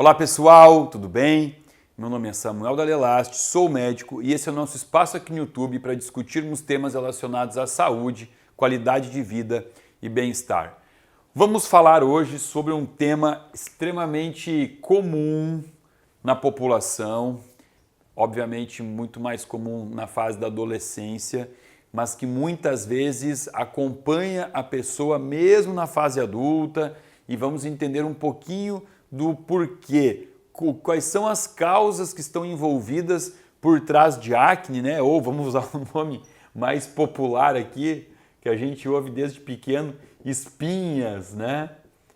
Olá pessoal, tudo bem? Meu nome é Samuel Dalelaste, sou médico e esse é o nosso espaço aqui no YouTube para discutirmos temas relacionados à saúde, qualidade de vida e bem-estar. Vamos falar hoje sobre um tema extremamente comum na população, obviamente muito mais comum na fase da adolescência, mas que muitas vezes acompanha a pessoa mesmo na fase adulta, e vamos entender um pouquinho do porquê, quais são as causas que estão envolvidas por trás de acne, né? Ou vamos usar um nome mais popular aqui, que a gente ouve desde pequeno, espinhas, né?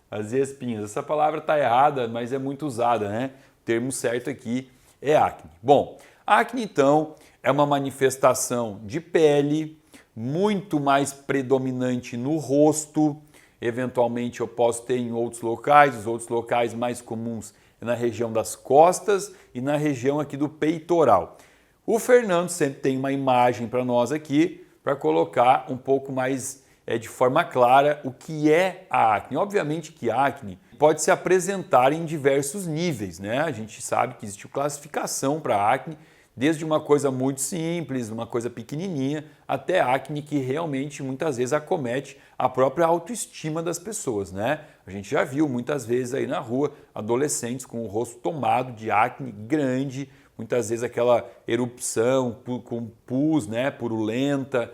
As espinhas. Essa palavra está errada, mas é muito usada, né? O termo certo aqui é acne. Bom, acne então é uma manifestação de pele muito mais predominante no rosto. Eventualmente eu posso ter em outros locais, os outros locais mais comuns é na região das costas e na região aqui do peitoral. O Fernando sempre tem uma imagem para nós aqui para colocar um pouco mais de forma clara o que é a acne. Obviamente que a acne pode se apresentar em diversos níveis, né? A gente sabe que existe classificação para a acne, desde uma coisa muito simples, uma coisa pequenininha, até acne que realmente muitas vezes acomete a própria autoestima das pessoas, né? A gente já viu muitas vezes aí na rua adolescentes com o rosto tomado de acne grande, muitas vezes aquela erupção com pus, né, purulenta.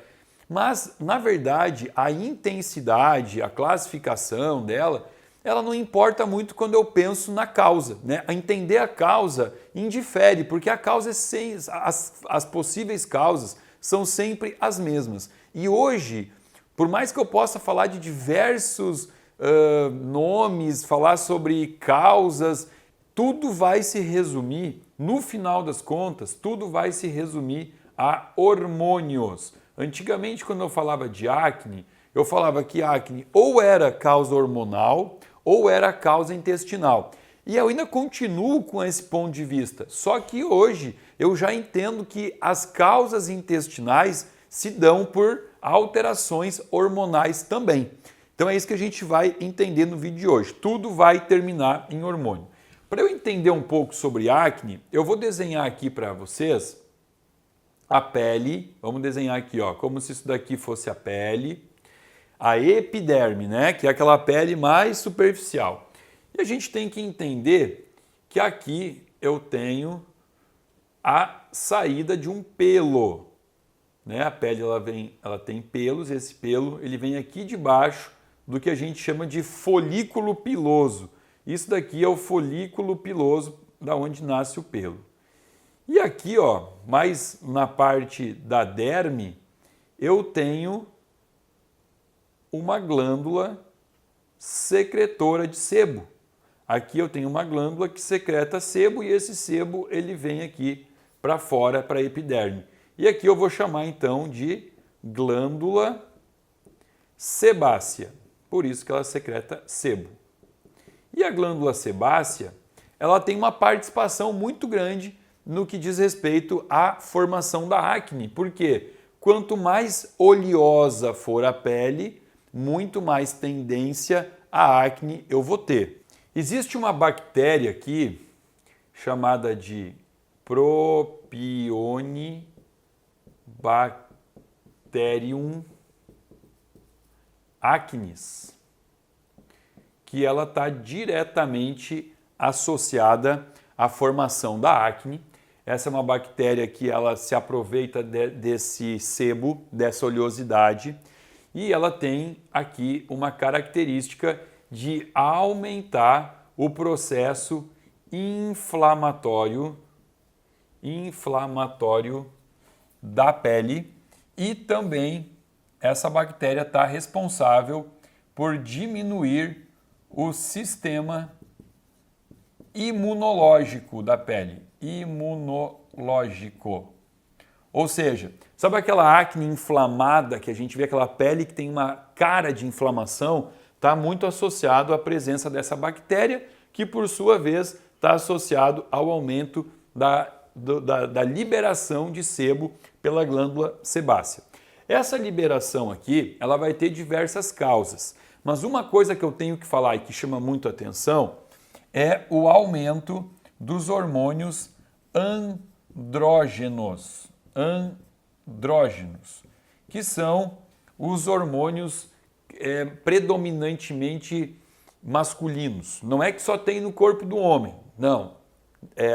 Mas, na verdade, a intensidade, a classificação dela, ela não importa muito quando eu penso na causa, né? A entender a causa indifere, porque a causa as possíveis causas são sempre as mesmas. E hoje, por mais que eu possa falar de diversos nomes, falar sobre causas, tudo vai se resumir, no final das contas, tudo vai se resumir a hormônios. Antigamente, quando eu falava de acne, eu falava que acne ou era causa hormonal ou era causa intestinal. E eu ainda continuo com esse ponto de vista, só que hoje eu já entendo que as causas intestinais se dão por alterações hormonais também. Então é isso que a gente vai entender no vídeo de hoje. Tudo vai terminar em hormônio. Para eu entender um pouco sobre acne, eu vou desenhar aqui para vocês a pele. Vamos desenhar aqui, ó, como se isso daqui fosse a pele. A epiderme, né, que é aquela pele mais superficial. E a gente tem que entender que aqui eu tenho a saída de um pelo, né? A pele ela tem pelos, esse pelo ele vem aqui debaixo do que a gente chama de folículo piloso. Isso daqui é o folículo piloso, da onde nasce o pelo. E aqui, ó, mais na parte da derme, eu tenho uma glândula secretora de sebo. Aqui eu tenho uma glândula que secreta sebo e esse sebo ele vem aqui para fora, para a epiderme. E aqui eu vou chamar então de glândula sebácea, por isso que ela secreta sebo. E a glândula sebácea, ela tem uma participação muito grande no que diz respeito à formação da acne, porque quanto mais oleosa for a pele, muito mais tendência à acne eu vou ter. Existe uma bactéria aqui chamada de Propionibacterium acnes, que ela está diretamente associada à formação da acne. Essa é uma bactéria que ela se aproveita desse sebo, dessa oleosidade, e ela tem aqui uma característica de aumentar o processo inflamatório da pele, e também essa bactéria está responsável por diminuir o sistema imunológico da pele. Imunológico. Ou seja, sabe aquela acne inflamada que a gente vê, aquela pele que tem uma cara de inflamação? Está muito associado à presença dessa bactéria, que por sua vez está associado ao aumento da liberação de sebo pela glândula sebácea. Essa liberação aqui, ela vai ter diversas causas, mas uma coisa que eu tenho que falar e que chama muito atenção é o aumento dos hormônios andrógenos, que são os hormônios predominantemente masculinos. Não é que só tem no corpo do homem, não.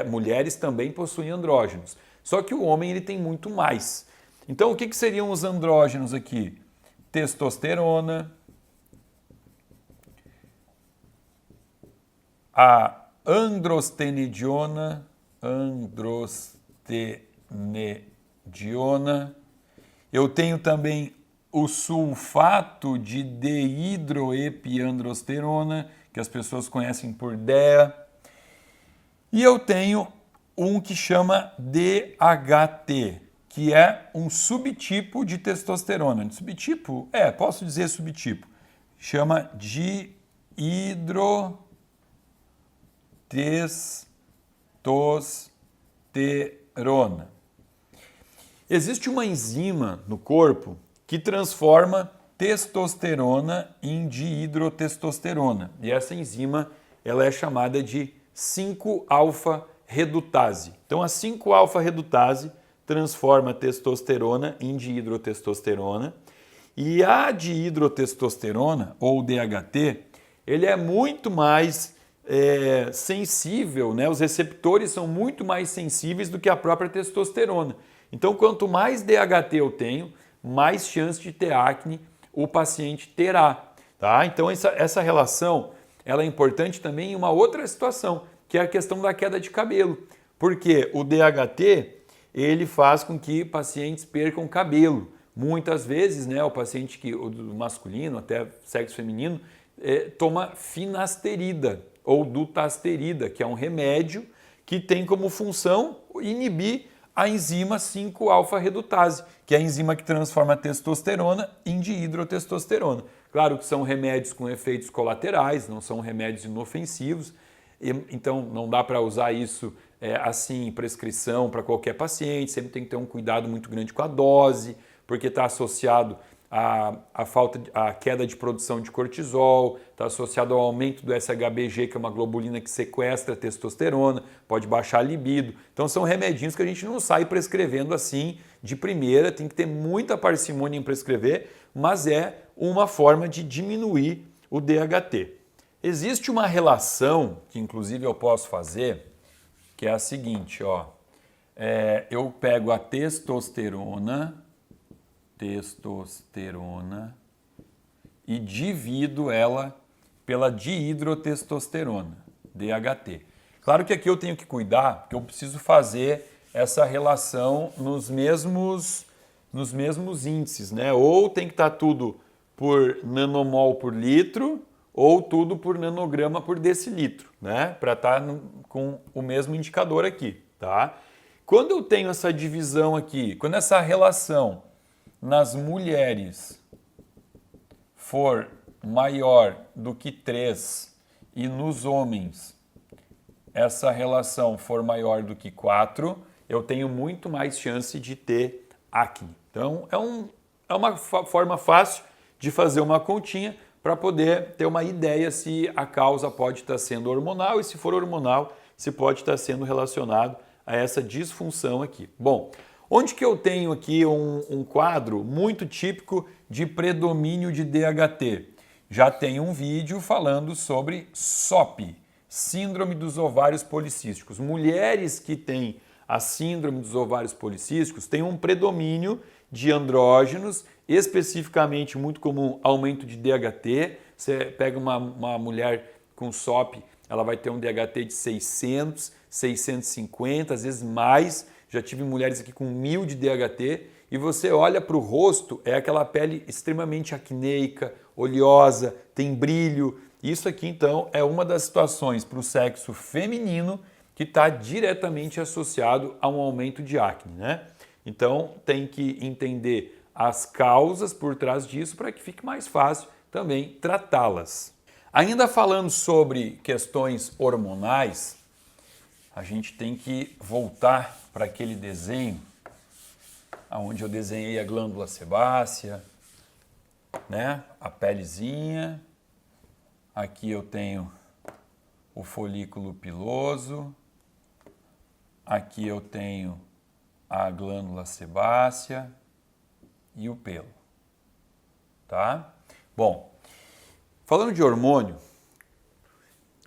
Mulheres também possuem andrógenos. Só que o homem ele tem muito mais. Então, o que seriam os andrógenos aqui? Testosterona, a androstenediona, eu tenho também o sulfato de deidroepiandrosterona, que as pessoas conhecem por DEA, e eu tenho um que chama DHT, que é um subtipo de testosterona. Subtipo? Posso dizer subtipo. Chama dihidrotestosterona. Existe uma enzima no corpo que transforma testosterona em dihidrotestosterona. E essa enzima ela é chamada de 5-alfa-redutase. Então a 5-alfa-redutase transforma testosterona em dihidrotestosterona. E a dihidrotestosterona, ou DHT, ele é muito mais sensível, né? Os receptores são muito mais sensíveis do que a própria testosterona. Então, quanto mais DHT eu tenho, mais chance de ter acne o paciente terá. Tá? Então, essa relação ela é importante também em uma outra situação, que é a questão da queda de cabelo. Porque o DHT ele faz com que pacientes percam cabelo. Muitas vezes, né, o paciente o masculino, até sexo feminino, toma finasterida ou dutasterida, que é um remédio que tem como função inibir a enzima 5-alfa-redutase, que é a enzima que transforma a testosterona em dihidrotestosterona. Claro que são remédios com efeitos colaterais, não são remédios inofensivos, então não dá para usar isso assim em prescrição para qualquer paciente, sempre tem que ter um cuidado muito grande com a dose, porque está associado à queda de produção de cortisol, está associado ao aumento do SHBG, que é uma globulina que sequestra a testosterona, pode baixar a libido. Então são remedinhos que a gente não sai prescrevendo assim de primeira, tem que ter muita parcimônia em prescrever, mas é uma forma de diminuir o DHT. Existe uma relação, que inclusive eu posso fazer, que é a seguinte, ó. Eu pego a testosterona e divido ela pela dihidrotestosterona, DHT. Claro que aqui eu tenho que cuidar, porque eu preciso fazer essa relação nos mesmos índices, né? Ou tem que estar tudo por nanomol por litro, ou tudo por nanograma por decilitro, né? Para estar com o mesmo indicador aqui, tá? Quando eu tenho essa divisão aqui, quando essa relação nas mulheres for maior do que 3 e nos homens essa relação for maior do que 4, eu tenho muito mais chance de ter acne. Então é uma forma fácil de fazer uma continha para poder ter uma ideia se a causa pode estar sendo hormonal e se for hormonal, se pode estar sendo relacionado a essa disfunção aqui. Bom, onde que eu tenho aqui um quadro muito típico de predomínio de DHT? Já tem um vídeo falando sobre SOP, Síndrome dos Ovários Policísticos. Mulheres que têm a síndrome dos ovários policísticos têm um predomínio de andrógenos, especificamente muito comum aumento de DHT. Você pega uma mulher com SOP, ela vai ter um DHT de 600, 650, às vezes mais. Já tive mulheres aqui com 1000 de DHT e você olha para o rosto, é aquela pele extremamente acneica, oleosa, tem brilho. Isso aqui, então, é uma das situações para o sexo feminino que está diretamente associado a um aumento de acne, né? Então, tem que entender as causas por trás disso para que fique mais fácil também tratá-las. Ainda falando sobre questões hormonais, a gente tem que voltar para aquele desenho onde eu desenhei a glândula sebácea, né? A pelezinha. Aqui eu tenho o folículo piloso, aqui eu tenho a glândula sebácea e o pelo, tá? Bom, falando de hormônio,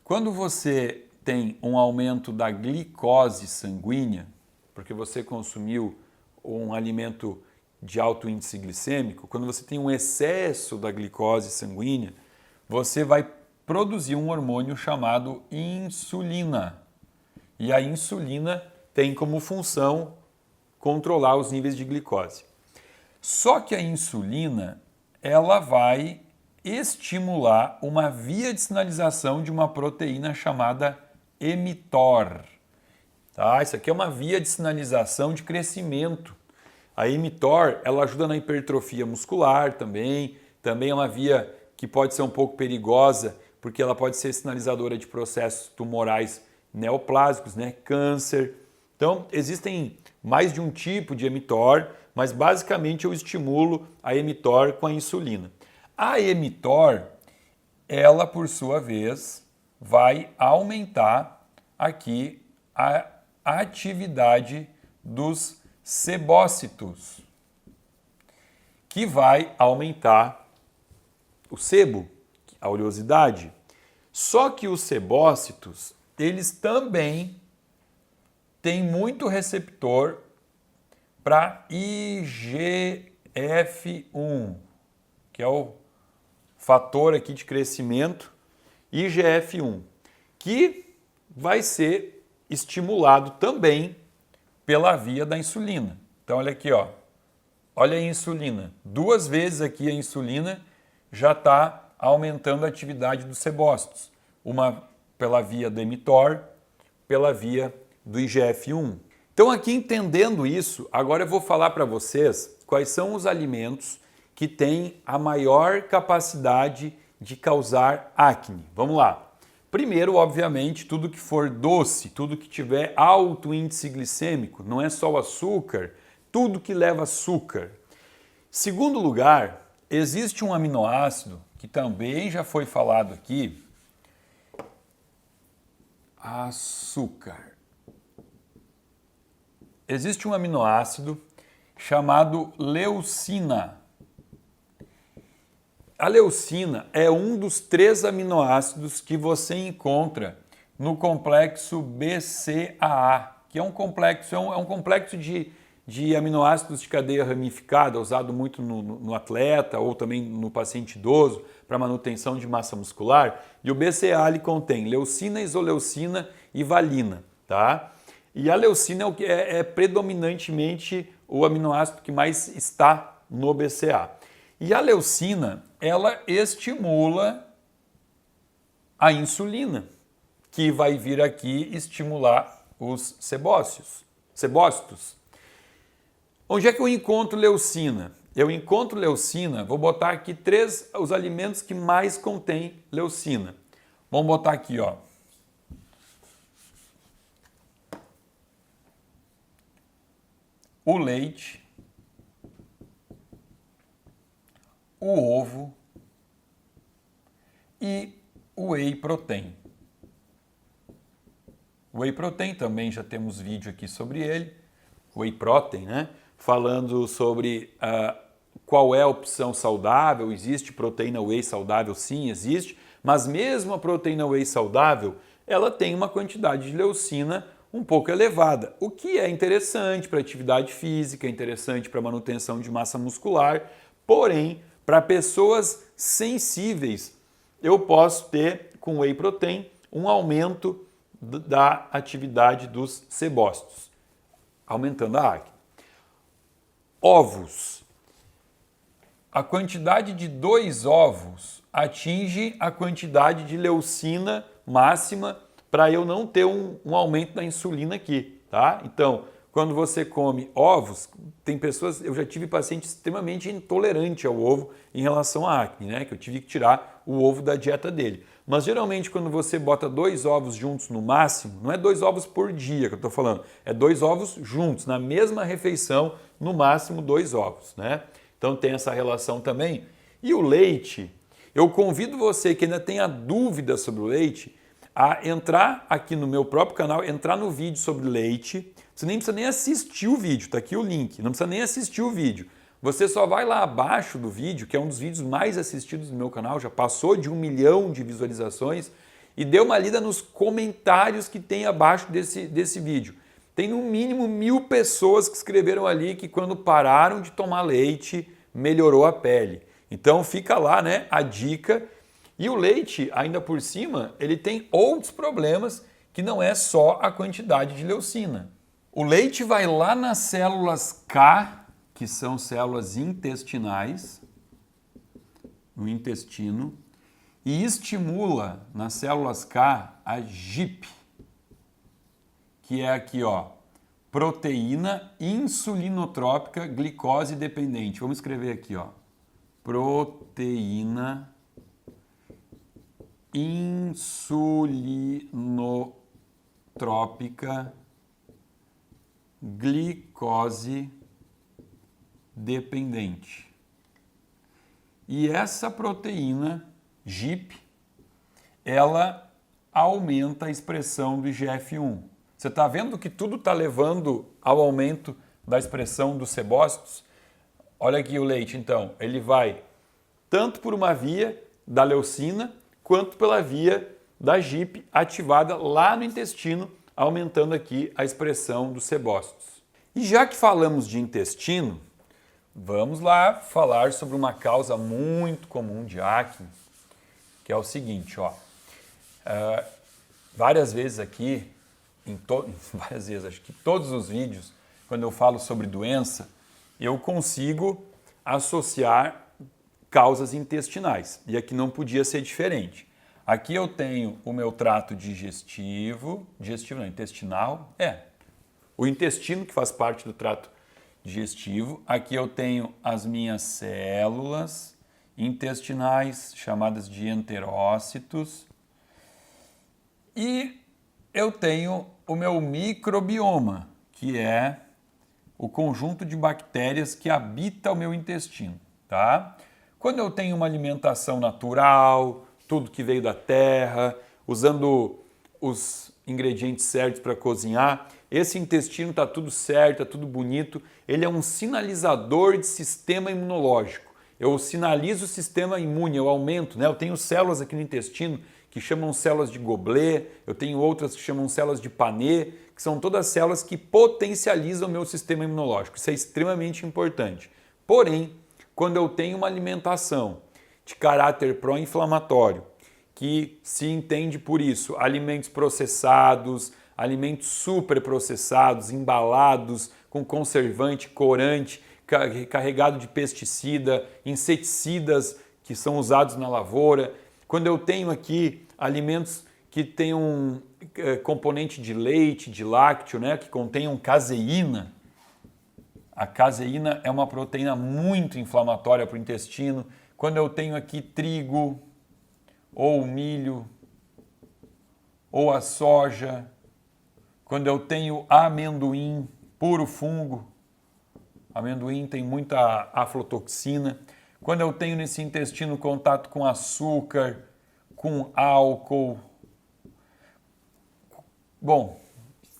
quando você tem um aumento da glicose sanguínea, porque você consumiu um alimento de alto índice glicêmico, quando você tem um excesso da glicose sanguínea, você vai produzir um hormônio chamado insulina. E a insulina tem como função controlar os níveis de glicose. Só que a insulina, ela vai estimular uma via de sinalização de uma proteína chamada mTOR. Tá? Isso aqui é uma via de sinalização de crescimento. A mTOR, ela ajuda na hipertrofia muscular também é uma via que pode ser um pouco perigosa, porque ela pode ser sinalizadora de processos tumorais neoplásicos, né? Câncer. Então, existem mais de um tipo de mTOR, mas basicamente eu estimulo a mTOR com a insulina. A mTOR, ela por sua vez, vai aumentar aqui a atividade dos sebócitos, que vai aumentar o sebo, a oleosidade. Só que os sebócitos, eles também têm muito receptor para IGF-1, que é o fator aqui de crescimento, IGF-1, que vai ser estimulado também pela via da insulina. Então olha aqui, ó. Olha a insulina. 2 vezes aqui a insulina já está aumentando a atividade dos sebócitos. Uma pela via do mTOR, pela via do IGF-1. Então aqui entendendo isso, agora eu vou falar para vocês quais são os alimentos que têm a maior capacidade de causar acne. Vamos lá. Primeiro, obviamente, tudo que for doce, tudo que tiver alto índice glicêmico, não é só o açúcar, tudo que leva açúcar. Segundo lugar, existe um aminoácido que também já foi falado aqui, açúcar. Existe um aminoácido chamado leucina. A leucina é um dos 3 aminoácidos que você encontra no complexo BCAA, que é um complexo de aminoácidos de cadeia ramificada, usado muito no atleta ou também no paciente idoso para manutenção de massa muscular. E o BCAA ele contém leucina, isoleucina e valina, tá? E a leucina é predominantemente o aminoácido que mais está no BCAA. E a leucina, ela estimula a insulina, que vai vir aqui estimular os sebócitos. Onde é que eu encontro leucina? Eu encontro leucina, vou botar aqui os alimentos que mais contêm leucina. Vamos botar aqui, ó. O leite, o ovo e o whey protein. O whey protein também já temos vídeo aqui sobre ele, whey protein, né? Falando sobre qual é a opção saudável, existe proteína whey saudável? Sim, existe, mas mesmo a proteína whey saudável, ela tem uma quantidade de leucina um pouco elevada, o que é interessante para atividade física, é interessante para manutenção de massa muscular, porém, para pessoas sensíveis, eu posso ter com whey protein um aumento da atividade dos sebócitos, aumentando a acne. Ovos. A quantidade de 2 ovos atinge a quantidade de leucina máxima para eu não ter um aumento da insulina aqui, tá? Então, quando você come ovos, tem pessoas, eu já tive paciente extremamente intolerante ao ovo em relação à acne, né? Que eu tive que tirar o ovo da dieta dele. Mas geralmente quando você bota 2 ovos juntos no máximo, não é 2 ovos por dia que eu estou falando, é 2 ovos juntos, na mesma refeição, no máximo 2 ovos, né? Então tem essa relação também. E o leite, eu convido você que ainda tenha dúvida sobre o leite, a entrar aqui no meu próprio canal, entrar no vídeo sobre leite. Você nem precisa nem assistir o vídeo, tá aqui o link, não precisa nem assistir o vídeo. Você só vai lá abaixo do vídeo, que é um dos vídeos mais assistidos do meu canal, já passou de 1 milhão de visualizações, e dê uma lida nos comentários que tem abaixo desse vídeo. Tem no mínimo 1000 pessoas que escreveram ali que quando pararam de tomar leite, melhorou a pele. Então fica lá, né, a dica. E o leite, ainda por cima, ele tem outros problemas que não é só a quantidade de leucina. O leite vai lá nas células K, que são células intestinais, no intestino, e estimula nas células K a GIP, que é aqui, ó, proteína insulinotrópica glicose dependente. Vamos escrever aqui, ó, proteína insulinotrópica glicose dependente. E essa proteína GIP, ela aumenta a expressão do IGF-1. Você está vendo que tudo está levando ao aumento da expressão dos sebócitos? Olha aqui o leite, então. Ele vai tanto por uma via da leucina, quanto pela via da GIP ativada lá no intestino, aumentando aqui a expressão dos sebócitos. E já que falamos de intestino, vamos lá falar sobre uma causa muito comum de acne, que é o seguinte, ó. Várias vezes aqui, várias vezes, acho que todos os vídeos, quando eu falo sobre doença, eu consigo associar causas intestinais. E aqui não podia ser diferente. Aqui eu tenho o meu trato digestivo, intestinal, o intestino que faz parte do trato digestivo. Aqui eu tenho as minhas células intestinais, chamadas de enterócitos. E eu tenho o meu microbioma, que é o conjunto de bactérias que habita o meu intestino, tá? Quando eu tenho uma alimentação natural, tudo que veio da terra, usando os ingredientes certos para cozinhar, esse intestino está tudo certo, está tudo bonito, ele é um sinalizador de sistema imunológico. Eu sinalizo o sistema imune, eu aumento, né? Eu tenho células aqui no intestino que chamam células de Goblet, eu tenho outras que chamam células de Panet, que são todas células que potencializam o meu sistema imunológico. Isso é extremamente importante. Porém, quando eu tenho uma alimentação de caráter pró-inflamatório, que se entende por isso, alimentos processados, alimentos superprocessados, embalados com conservante, corante, carregado de pesticida, inseticidas que são usados na lavoura. Quando eu tenho aqui alimentos que têm um componente de leite, de lácteo, né, que contenham caseína. A caseína é uma proteína muito inflamatória para o intestino. Quando eu tenho aqui trigo, ou milho, ou a soja, quando eu tenho amendoim, puro fungo, amendoim tem muita aflotoxina. Quando eu tenho nesse intestino contato com açúcar, com álcool, bom,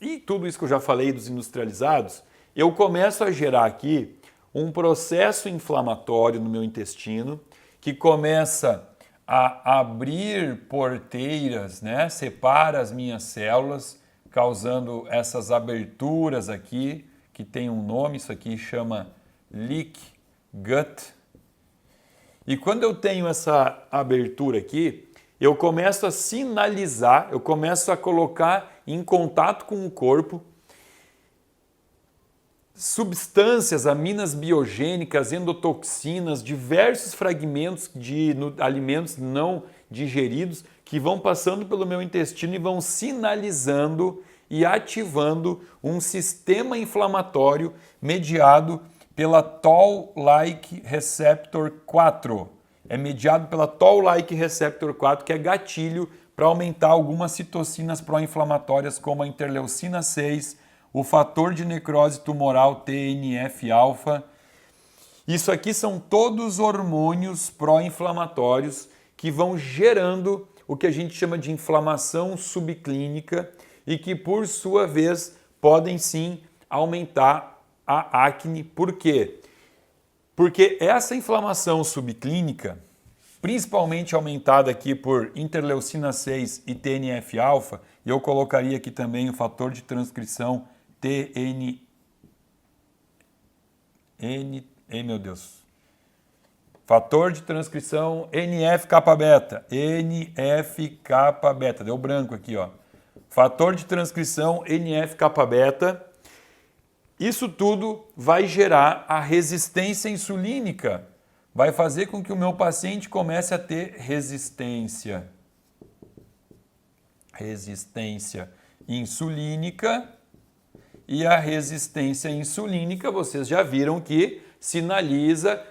e tudo isso que eu já falei dos industrializados, eu começo a gerar aqui um processo inflamatório no meu intestino que começa a abrir porteiras, né? Separa as minhas células, causando essas aberturas aqui, que tem um nome, isso aqui chama leak gut. E quando eu tenho essa abertura aqui, eu começo a sinalizar, eu começo a colocar em contato com o corpo substâncias, aminas biogênicas, endotoxinas, diversos fragmentos de alimentos não digeridos que vão passando pelo meu intestino e vão sinalizando e ativando um sistema inflamatório mediado pela Toll-like receptor 4. É mediado pela Toll-like receptor 4, que é gatilho para aumentar algumas citocinas pró-inflamatórias como a interleucina 6, o fator de necrose tumoral TNF-alfa. Isso aqui são todos hormônios pró-inflamatórios que vão gerando o que a gente chama de inflamação subclínica e que, por sua vez, podem sim aumentar a acne. Por quê? Porque essa inflamação subclínica, principalmente aumentada aqui por interleucina 6 e TNF-alfa, e eu colocaria aqui também o fator de transcrição fator de transcrição NF-kappa-beta. NF-kappa-beta. Deu branco aqui, ó. Fator de transcrição NF-kappa-beta. Isso tudo vai gerar a resistência insulínica. Vai fazer com que o meu paciente comece a ter resistência insulínica. E a resistência insulínica, vocês já viram que sinaliza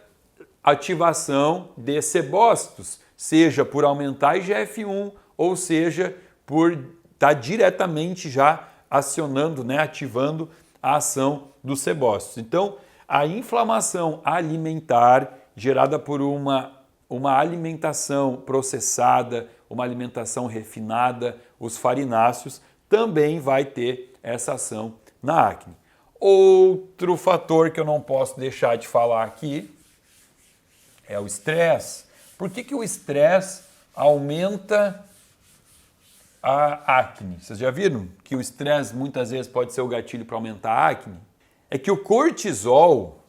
ativação de sebócitos, seja por aumentar IGF-1 ou seja por estar diretamente já acionando, ativando a ação dos sebócitos. Então, a inflamação alimentar gerada por uma alimentação processada, uma alimentação refinada, os farináceos, também vai ter essa ação na acne. Outro fator que eu não posso deixar de falar aqui é o estresse. Por que o estresse aumenta a acne? Vocês já viram que o estresse muitas vezes pode ser o gatilho para aumentar a acne? É que o cortisol,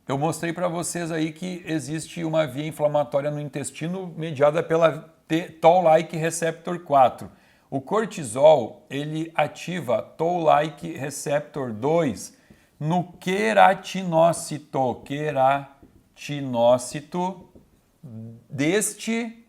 eu mostrei para vocês aí que existe uma via inflamatória no intestino mediada pela Toll-like receptor 4. O cortisol, ele ativa Toll-like receptor 2 no queratinócito deste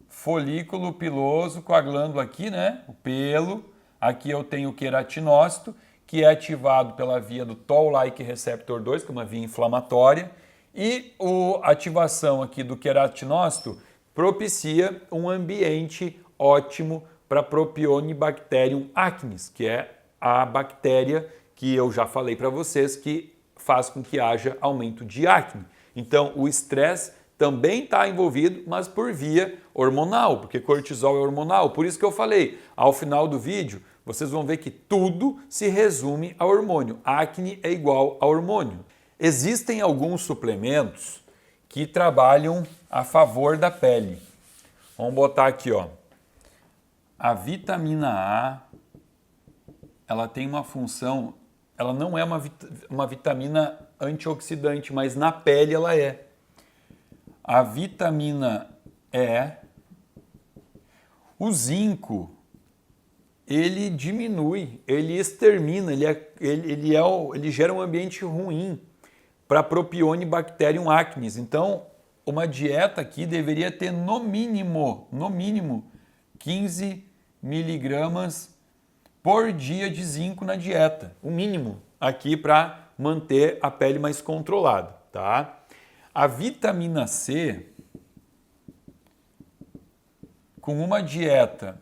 folículo piloso com a glândula aqui, o pelo. Aqui eu tenho o queratinócito, que é ativado pela via do Toll-like receptor 2, que é uma via inflamatória, e a ativação aqui do queratinócito propicia um ambiente ótimo para Propionibacterium acnes, que é a bactéria que eu já falei para vocês que faz com que haja aumento de acne. Então, o estresse também está envolvido, mas por via hormonal, porque cortisol é hormonal. Por isso que eu falei, ao final do vídeo, vocês vão ver que tudo se resume a hormônio. Acne é igual a hormônio. Existem alguns suplementos que trabalham a favor da pele. Vamos botar aqui, ó. A vitamina A, ela tem uma função, ela não é uma vitamina antioxidante, mas na pele ela é. A vitamina E, o zinco, ele diminui, ele extermina, ele gera um ambiente ruim para Propionibacterium acnes. Então, uma dieta aqui deveria ter no mínimo 15 miligramas por dia de zinco na dieta, o mínimo aqui para manter a pele mais controlada, tá? A vitamina C, com uma dieta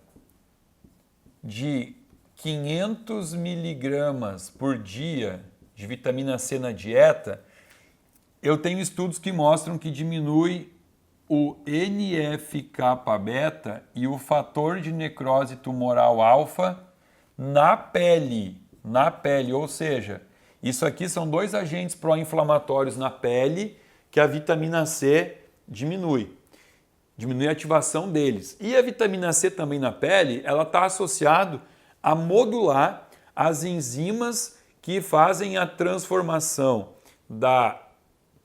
de 500 miligramas por dia de vitamina C na dieta, eu tenho estudos que mostram que diminui o NF-kappa-beta e o fator de necrose tumoral alfa na pele, ou seja, isso aqui são dois agentes pró-inflamatórios na pele que a vitamina C diminui a ativação deles. E a vitamina C também na pele, ela está associada a modular as enzimas que fazem a transformação da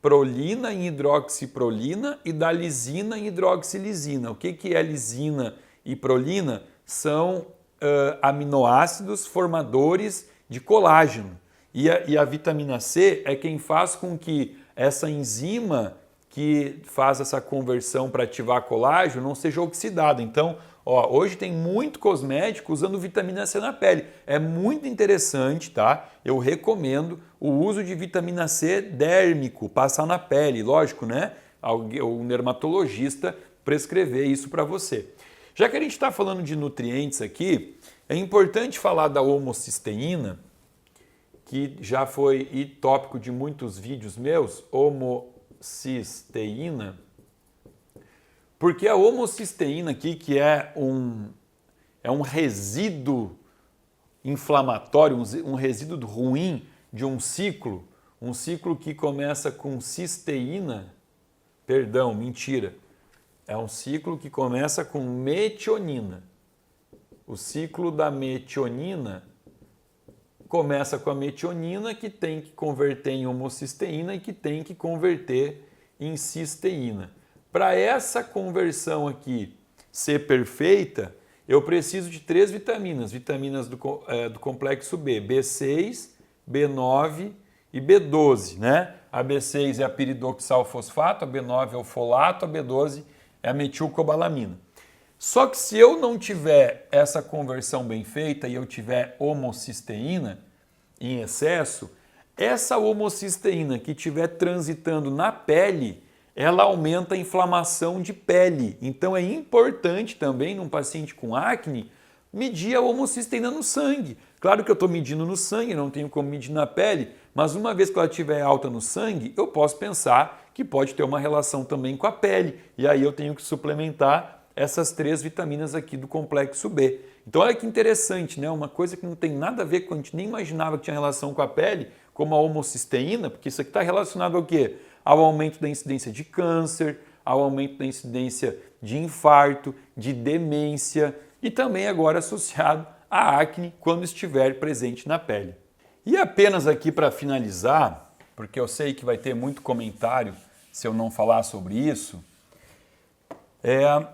prolina em hidroxiprolina e da lisina em hidroxilisina. O que é lisina e prolina? São aminoácidos formadores de colágeno. E a vitamina C é quem faz com que essa enzima que faz essa conversão para ativar colágeno não seja oxidada. Então, hoje tem muito cosmético usando vitamina C na pele. É muito interessante, tá? Eu recomendo o uso de vitamina C dérmico, passar na pele. Lógico, o dermatologista prescrever isso para você. Já que a gente está falando de nutrientes aqui, é importante falar da homocisteína, que já foi tópico de muitos vídeos meus, homocisteína, Porque a homocisteína aqui, que é um resíduo inflamatório, um resíduo ruim de um ciclo que começa com cisteína, perdão, mentira, é um ciclo que começa com metionina. O ciclo da metionina começa com a metionina, que tem que converter em homocisteína e que tem que converter em cisteína. Para essa conversão aqui ser perfeita, eu preciso de 3 vitaminas, vitaminas do complexo B, B6, B9 e B12, né? A B6 é a piridoxalfosfato, a B9 é o folato, a B12 é a metilcobalamina. Só que se eu não tiver essa conversão bem feita e eu tiver homocisteína em excesso, essa homocisteína que estiver transitando na pele, ela aumenta a inflamação de pele. Então é importante também, num paciente com acne, medir a homocisteína no sangue. Claro que eu estou medindo no sangue, não tenho como medir na pele, mas uma vez que ela estiver alta no sangue, eu posso pensar que pode ter uma relação também com a pele. E aí eu tenho que suplementar essas 3 vitaminas aqui do complexo B. Então olha que interessante, né? Uma coisa que não tem nada a ver com, a gente nem imaginava que tinha relação com a pele, como a homocisteína, porque isso aqui está relacionado ao quê? Ao aumento da incidência de câncer, ao aumento da incidência de infarto, de demência e também agora associado à acne quando estiver presente na pele. E apenas aqui para finalizar, porque eu sei que vai ter muito comentário se eu não falar sobre isso,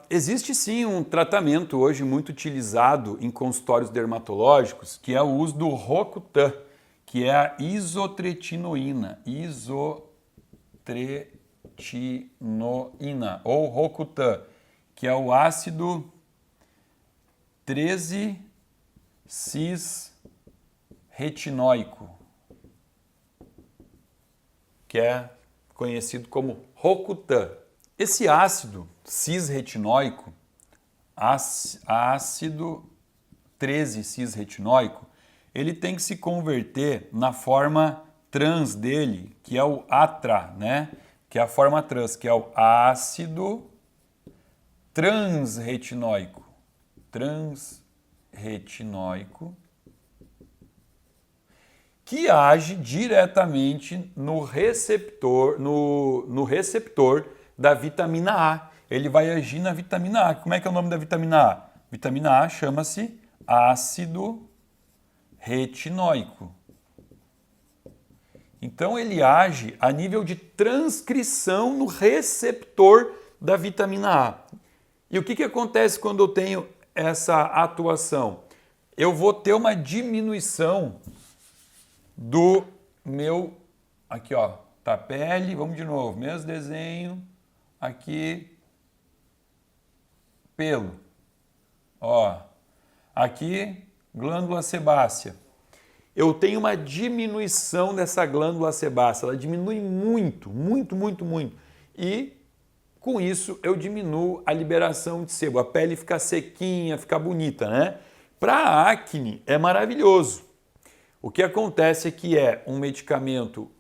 existe sim um tratamento hoje muito utilizado em consultórios dermatológicos, que é o uso do Rocutan, que é a isotretinoína, ou Rocutan, que é o ácido 13-cis-retinóico, que é conhecido como Rocutan. Esse ácido cis-retinóico, ácido 13-cis-retinóico, ele tem que se converter na forma trans dele, que é o ATRA, né? Que é a forma trans, que é o ácido transretinóico. Transretinóico, que age diretamente no receptor, no receptor da vitamina A. Ele vai agir na vitamina A. Como é que é o nome da vitamina A? Vitamina A chama-se ácido retinóico. Então ele age a nível de transcrição no receptor da vitamina A. E o que acontece quando eu tenho essa atuação? Eu vou ter uma diminuição do meu, aqui ó, tá pele, vamos de novo, mesmo desenho, aqui, pelo, ó, aqui, glândula sebácea. Eu tenho uma diminuição dessa glândula sebácea, ela diminui muito. E com isso eu diminuo a liberação de sebo, a pele fica sequinha, fica bonita, né? Para acne é maravilhoso. O que acontece é que é um medicamento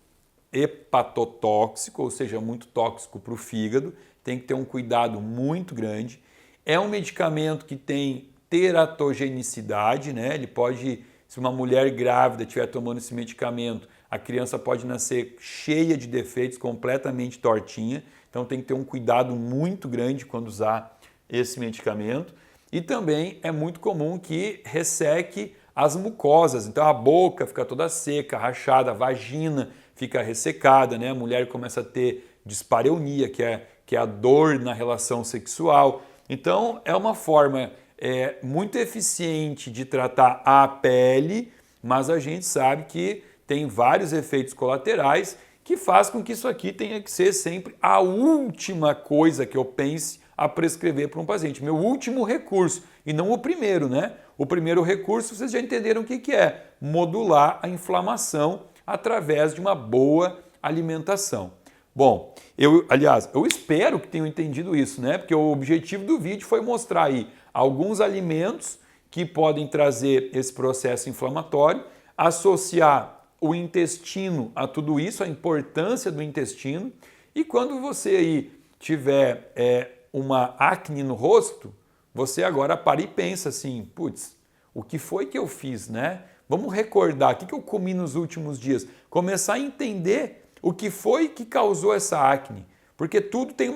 hepatotóxico, ou seja, muito tóxico para o fígado, tem que ter um cuidado muito grande. É um medicamento que tem teratogenicidade, né? Ele pode, se uma mulher grávida estiver tomando esse medicamento, a criança pode nascer cheia de defeitos, completamente tortinha. Então tem que ter um cuidado muito grande quando usar esse medicamento. E também é muito comum que resseque as mucosas. Então a boca fica toda seca, rachada, a vagina fica ressecada, né? A mulher começa a ter dispareunia, que é a dor na relação sexual. Então é uma forma muito eficiente de tratar a pele, mas a gente sabe que tem vários efeitos colaterais que faz com que isso aqui tenha que ser sempre a última coisa que eu pense a prescrever para um paciente. Meu último recurso, e não o primeiro, né? O primeiro recurso, vocês já entenderam o que é, modular a inflamação através de uma boa alimentação. Bom, eu espero que tenham entendido isso, né? Porque o objetivo do vídeo foi mostrar aí alguns alimentos que podem trazer esse processo inflamatório, associar o intestino a tudo isso, a importância do intestino, e quando você aí tiver uma acne no rosto, você agora para e pensa assim, putz, o que foi que eu fiz, né? Vamos recordar, o que eu comi nos últimos dias? Começar a entender o que foi que causou essa acne. Porque tudo tem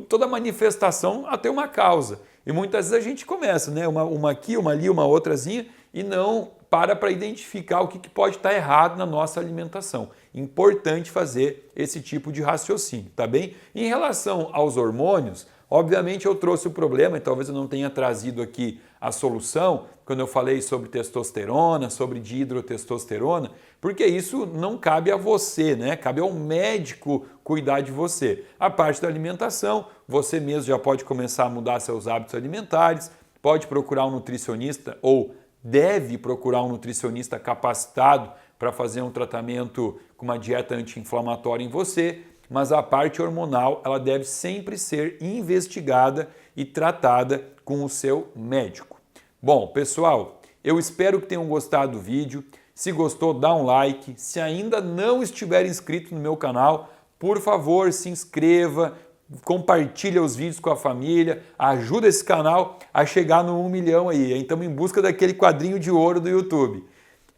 toda manifestação tem uma causa. E muitas vezes a gente começa, né? Uma aqui, uma ali, uma outrazinha, e não para identificar o que pode estar errado na nossa alimentação. Importante fazer esse tipo de raciocínio, tá bem? Em relação aos hormônios, obviamente eu trouxe o problema e talvez eu não tenha trazido aqui a solução quando eu falei sobre testosterona, sobre dihidrotestosterona, porque isso não cabe a você, né? Cabe ao médico cuidar de você. A parte da alimentação, você mesmo já pode começar a mudar seus hábitos alimentares, pode procurar um nutricionista ou deve procurar um nutricionista capacitado para fazer um tratamento com uma dieta anti-inflamatória em você, mas a parte hormonal ela deve sempre ser investigada e tratada com o seu médico. Bom, pessoal, eu espero que tenham gostado do vídeo. Se gostou, dá um like. Se ainda não estiver inscrito no meu canal, por favor, se inscreva, compartilha os vídeos com a família, ajuda esse canal a chegar no 1 milhão aí. Estamos em busca daquele quadrinho de ouro do YouTube.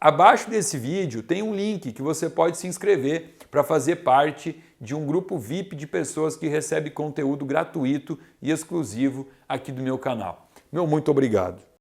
Abaixo desse vídeo tem um link que você pode se inscrever para fazer parte de um grupo VIP de pessoas que recebe conteúdo gratuito e exclusivo aqui do meu canal. Muito obrigado.